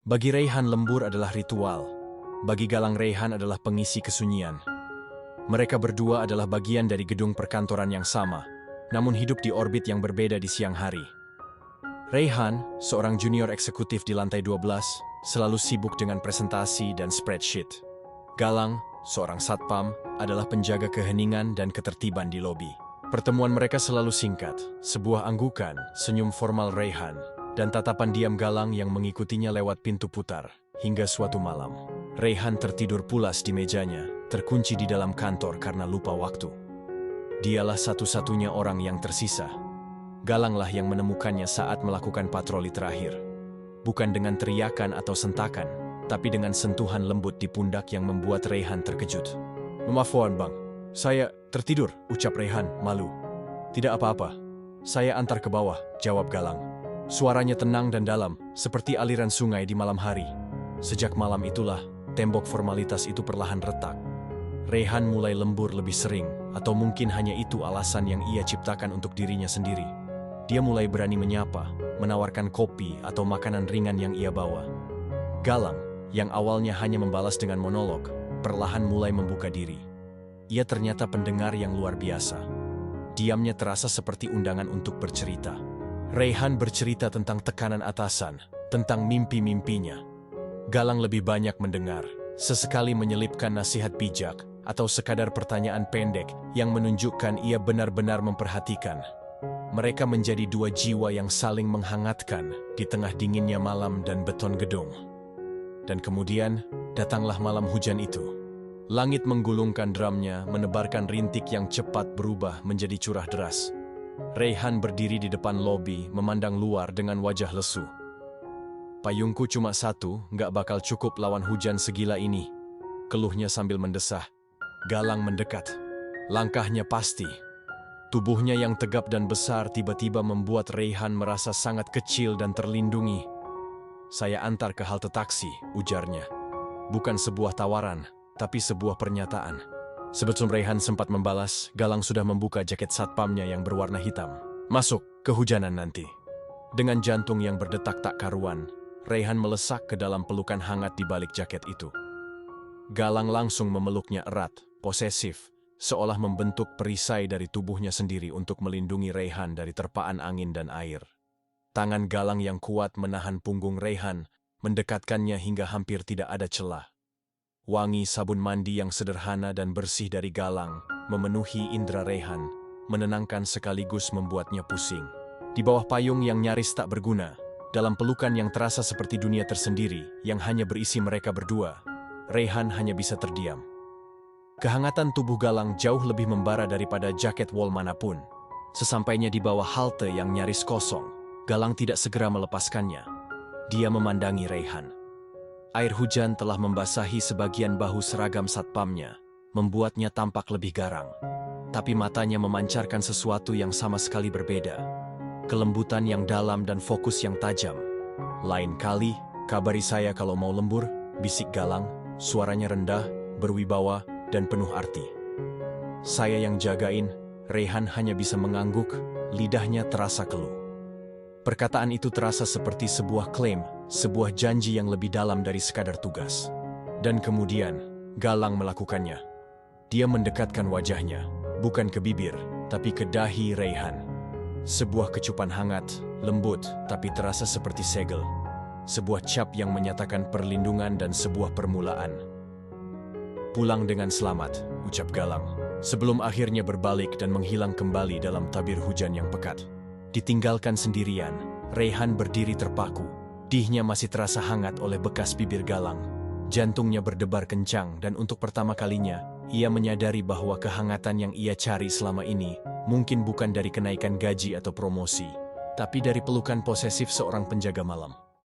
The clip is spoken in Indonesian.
Bagi Rayhan, lembur adalah ritual. Bagi Galang, Rayhan adalah pengisi kesunyian. Mereka berdua adalah bagian dari gedung perkantoran yang sama, namun hidup di orbit yang berbeda di siang hari. Rayhan, seorang junior eksekutif di lantai 12, selalu sibuk dengan presentasi dan spreadsheet. Galang, seorang satpam, adalah penjaga keheningan dan ketertiban di lobi. Pertemuan mereka selalu singkat, sebuah anggukan, senyum formal Rayhan, dan tatapan diam Galang yang mengikutinya lewat pintu putar, hingga suatu malam. Rayhan tertidur pulas di mejanya, terkunci di dalam kantor karena lupa waktu. Dialah satu-satunya orang yang tersisa. Galanglah yang menemukannya saat melakukan patroli terakhir. Bukan dengan teriakan atau sentakan, tapi dengan sentuhan lembut di pundak yang membuat Rayhan terkejut. "Maaf bang, saya tertidur," ucap Rayhan, malu. "Tidak apa-apa, saya antar ke bawah," jawab Galang. Suaranya tenang dan dalam, seperti aliran sungai di malam hari. Sejak malam itulah, tembok formalitas itu perlahan retak. Rayhan mulai lembur lebih sering, atau mungkin hanya itu alasan yang ia ciptakan untuk dirinya sendiri. Dia mulai berani menyapa, menawarkan kopi atau makanan ringan yang ia bawa. Galang, yang awalnya hanya membalas dengan monolog, perlahan mulai membuka diri. Ia ternyata pendengar yang luar biasa. Diamnya terasa seperti undangan untuk bercerita. Rayhan bercerita tentang tekanan atasan, tentang mimpi-mimpinya. Galang lebih banyak mendengar, sesekali menyelipkan nasihat bijak, atau sekadar pertanyaan pendek yang menunjukkan ia benar-benar memperhatikan. Mereka menjadi dua jiwa yang saling menghangatkan di tengah dinginnya malam dan beton gedung. Dan kemudian, datanglah malam hujan itu. Langit menggulungkan drumnya, menebarkan rintik yang cepat berubah menjadi curah deras. Rayhan berdiri di depan lobi, memandang luar dengan wajah lesu. "Payungku cuma satu, nggak bakal cukup lawan hujan segila ini," keluhnya sambil mendesah. Galang mendekat. Langkahnya pasti. Tubuhnya yang tegap dan besar tiba-tiba membuat Rayhan merasa sangat kecil dan terlindungi. "Saya antar ke halte taksi," ujarnya. Bukan sebuah tawaran, tapi sebuah pernyataan. Sebelum Rayhan sempat membalas, Galang sudah membuka jaket satpamnya yang berwarna hitam. "Masuk, kehujanan nanti." Dengan jantung yang berdetak tak karuan, Rayhan melesak ke dalam pelukan hangat di balik jaket itu. Galang langsung memeluknya erat, posesif, seolah membentuk perisai dari tubuhnya sendiri untuk melindungi Rayhan dari terpaan angin dan air. Tangan Galang yang kuat menahan punggung Rayhan, mendekatkannya hingga hampir tidak ada celah. Wangi sabun mandi yang sederhana dan bersih dari Galang memenuhi indera Rayhan, menenangkan sekaligus membuatnya pusing. Di bawah payung yang nyaris tak berguna, dalam pelukan yang terasa seperti dunia tersendiri yang hanya berisi mereka berdua, Rayhan hanya bisa terdiam. Kehangatan tubuh Galang jauh lebih membara daripada jaket wol manapun. Sesampainya di bawah halte yang nyaris kosong, Galang tidak segera melepaskannya. Dia memandangi Rayhan. Air hujan telah membasahi sebagian bahu seragam satpamnya, membuatnya tampak lebih garang. Tapi matanya memancarkan sesuatu yang sama sekali berbeda. Kelembutan yang dalam dan fokus yang tajam. "Lain kali, kabari saya kalau mau lembur," bisik Galang, suaranya rendah, berwibawa, dan penuh arti. "Saya yang jagain." Rayhan hanya bisa mengangguk, lidahnya terasa keluh. Perkataan itu terasa seperti sebuah klaim, sebuah janji yang lebih dalam dari sekadar tugas. Dan kemudian, Galang melakukannya. Dia mendekatkan wajahnya, bukan ke bibir, tapi ke dahi Rayhan. Sebuah kecupan hangat, lembut, tapi terasa seperti segel. Sebuah cap yang menyatakan perlindungan dan sebuah permulaan. "Pulang dengan selamat," ucap Galang, sebelum akhirnya berbalik dan menghilang kembali dalam tabir hujan yang pekat. Ditinggalkan sendirian, Rayhan berdiri terpaku. Dihnya masih terasa hangat oleh bekas bibir Galang. Jantungnya berdebar kencang dan untuk pertama kalinya, ia menyadari bahwa kehangatan yang ia cari selama ini mungkin bukan dari kenaikan gaji atau promosi, tapi dari pelukan posesif seorang penjaga malam.